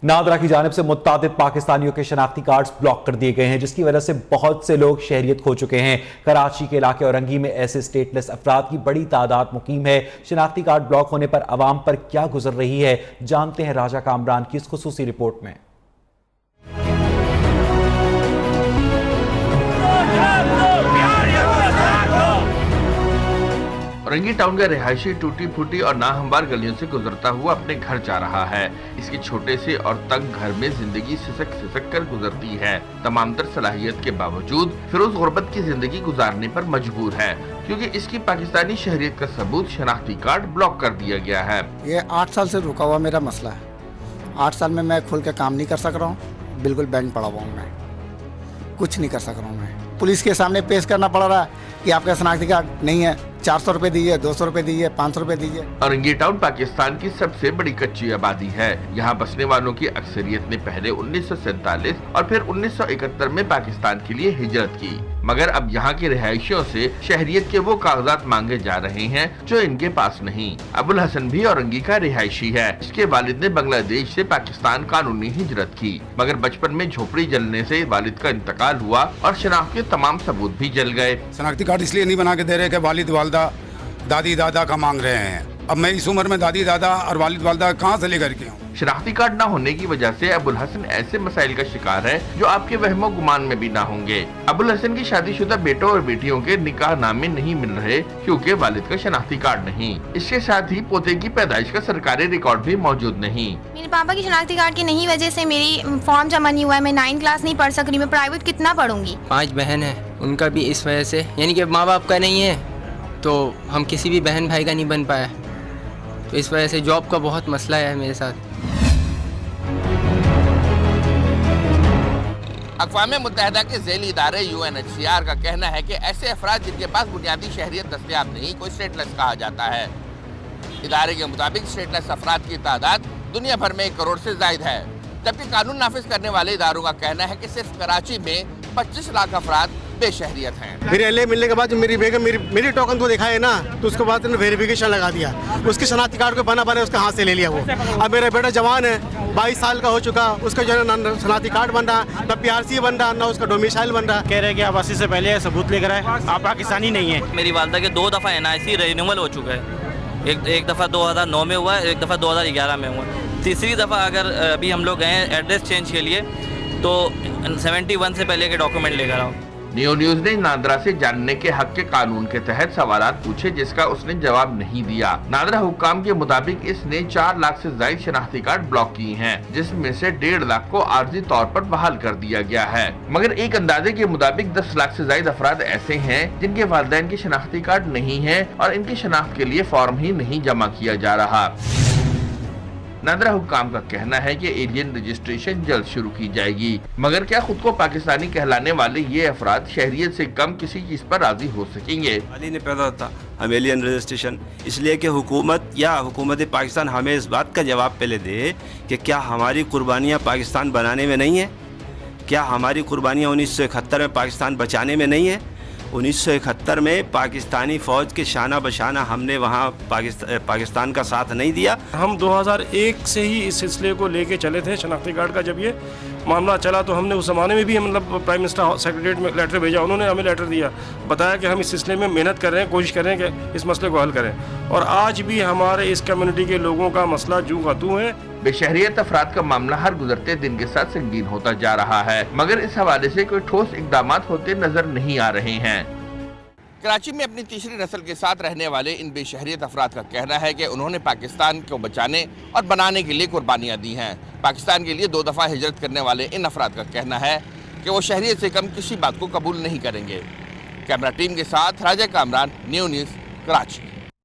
नादरा की जानिब से मुत्तादिद पाकिस्तानियों के शनाख्ती कार्ड्स ब्लॉक कर दिए गए हैं, जिसकी वजह से बहुत से लोग शहरियत खो चुके हैं। कराची के इलाके औरंगी में ऐसे स्टेटलेस अफराद की बड़ी तादाद मुकीम है। शनाख्ती कार्ड ब्लॉक होने पर अवाम पर क्या गुजर रही है, जानते हैं राजा कामरान की इस खुसूसी रिपोर्ट में। औरंगी टाउन का रिहायशी टूटी फूटी और नाहमवार गलियों से गुजरता हुआ अपने घर जा रहा है। इसके छोटे से और तंग घर में जिंदगी सिसक कर गुजरती है। तमाम तर सलाहियत के बावजूद फिरोज गुर्बत की जिंदगी गुजारने पर मजबूर है, क्योंकि इसकी पाकिस्तानी शहरियत का सबूत शनाख्ती कार्ड ब्लॉक कर दिया गया है। ये 8 साल से रुका हुआ मेरा मसला है। 8 साल में मैं खुल के काम नहीं कर सक रहा हूँ, बिल्कुल बैंड पड़ा हुआ हूँ, मैं कुछ नहीं कर सक रहा हूँ। मैं पुलिस के सामने पेश करना पड़ रहा है कि आपका शनाख्ती कार्ड नहीं है, 400 रुपए दीजिए, 200 रुपए दीजिए, 500 रुपए दीजिए। औरंगी टाउन पाकिस्तान की सबसे बड़ी कच्ची आबादी है। यहाँ बसने वालों की अक्सरियत ने पहले 1947 और फिर 1971 में पाकिस्तान के लिए हिजरत की, मगर अब यहाँ के रिहायशियों से शहरियत के वो कागजात मांगे जा रहे हैं जो इनके पास नहीं। अबुल हसन भी औरंगी का रिहायशी है। इसके वालिद ने बांग्लादेश से पाकिस्तान कानूनी हिजरत की, मगर बचपन में झोपड़ी जलने से वालिद का इंतकाल हुआ और शनाख्त के तमाम सबूत भी जल गए। शनाख्ती कार्ड इसलिए नहीं बना के दे रहे कि वालिद वालदा दादी दादा का मांग रहे हैं। अब मैं इस उम्र में दादी दादा और वालिद वालदा कहाँ से लेकर के आऊँ? शनाख्ती कार्ड न होने की वजह से अबुल हसन ऐसे मसाइल का शिकार है जो आपके वहमो गुमान में भी ना होंगे। अबुल हसन की शादीशुदा बेटों और बेटियों के निकाह नामे नहीं मिल रहे क्योंकि वालिद का शनाख्ती कार्ड नहीं। इसके साथ ही पोते की पैदाइश का सरकारी रिकॉर्ड भी मौजूद नहीं। मेरे पापा की शनाख्ती कार्ड की नहीं वजह से मेरी फॉर्म जमा नहीं हुआ है। मैं 9th क्लास नहीं पढ़ सक रही। मैं प्राइवेट कितना पढ़ूंगी? 5 बहन है, उनका भी इस वजह से, यानी कि माँ बाप का नहीं है तो हम किसी भी बहन भाई का नहीं बन पाया, तो इस वजह से जॉब का बहुत मसला है मेरे साथ। अक़वाम मुत्तहिदा के ज़ैली इदारे UNHCR का कहना है कि ऐसे अफराद जिनके पास बुनियादी शहरियत दस्तयाब नहीं को स्टेटलेस कहा जाता है। इदारे के मुताबिक स्टेटलेस अफराद की तादाद दुनिया भर में 1 करोड़ से ज़ायद है, जबकि कानून नाफिज करने वाले इदारों का कहना है कि सिर्फ कराची में 25 लाख अफराद बेशहरियत हैं। फिर LA मिलने के बाद जो मेरी बेगम मेरी टोकन को दिखाए ना, तो उसके बाद वेरिफिकेशन लगा दिया, उसके शनाख्ती कार्ड को बना उसके हाथ से ले लिया वो। अब मेरा बेटा जवान है, 22 साल का हो चुका, उसका जो है ना शनाख्ती कार्ड बन रहा, ना PRC बन रहा, ना उसका डोमिसाइल बन रहा। कह रहे हैं कि आप 80 से पहले सबूत लेकर आए, आप पाकिस्तानी नहीं है। मेरी वालदा के 2 दफ़ा NIC रिन्यूअल हो चुका है। एक दफ़ा 2009 में हुआ, एक दफ़ा 2011 में हुआ। तीसरी दफ़ा अगर अभी हम लोग गए एड्रेस चेंज के लिए तो 71 से पहले के डॉक्यूमेंट लेकर आओ। नियो न्यूज ने नादरा से जानने के हक के कानून के तहत सवालात पूछे, जिसका उसने जवाब नहीं दिया। नादरा हुक्काम के मुताबिक इसने 4 लाख से ज्यादा शनाख्ती कार्ड ब्लॉक किए हैं, जिसमें से 1.5 लाख को आर्जी तौर पर बहाल कर दिया गया है। मगर एक अंदाजे के मुताबिक 10 लाख से ज्यादा अफराद ऐसे हैं जिनके वालिदैन के शनाख्ती कार्ड नहीं है और इनकी शनाख्त के लिए फॉर्म ही नहीं जमा किया जा रहा। नादरा हुक्काम का कहना है कि एलियन रजिस्ट्रेशन जल्द शुरू की जाएगी, मगर क्या खुद को पाकिस्तानी कहलाने वाले ये अफराद शहरियत से कम किसी चीज पर राजी हो सकेंगे? हाल ने पैदा होता हम एलियन रजिस्ट्रेशन, इसलिए कि हुकूमत पाकिस्तान हमें इस बात का जवाब पहले दे कि क्या हमारी कुर्बानियाँ पाकिस्तान बनाने में नहीं है? क्या हमारी कुर्बानियाँ 1971 में पाकिस्तान बचाने में नहीं है? 1971 में पाकिस्तानी फ़ौज के शाना बशाना हमने वहाँ पाकिस्तान का साथ नहीं दिया। हम 2001 से ही इस सिलसिले को लेके चले थे शनाख्ती कार्ड का। जब ये मामला चला तो हमने उस ज़माने में भी मतलब प्राइम मिनिस्टर सेक्रेटरीट में लेटर भेजा, उन्होंने हमें लेटर दिया, बताया कि हम इस सिलसिले में मेहनत कर रहे हैं, कोशिश कर रहे हैं कि इस मसले को हल करें। और आज भी हमारे इस कम्युनिटी के लोगों का मसला जू का तू है। बेशहरियत अफराद का मामला हर गुजरते दिन के साथ संगीन होता जा रहा है, मगर इस हवाले से कोई ठोस इकदाम होते नजर नहीं आ रहे हैं। कराची में अपनी तीसरी नस्ल के साथ रहने वाले इन बेशहरियत अफराद का कहना है कि उन्होंने पाकिस्तान को बचाने और बनाने के लिए कुर्बानियाँ दी हैं। पाकिस्तान के लिए 2 दफ़ा हिजरत करने वाले इन अफराद का कहना है कि वो शहरियत से कम किसी बात को कबूल नहीं करेंगे। कैमरा टीम के साथ राजा कामरान, नियो न्यूज़, कराची।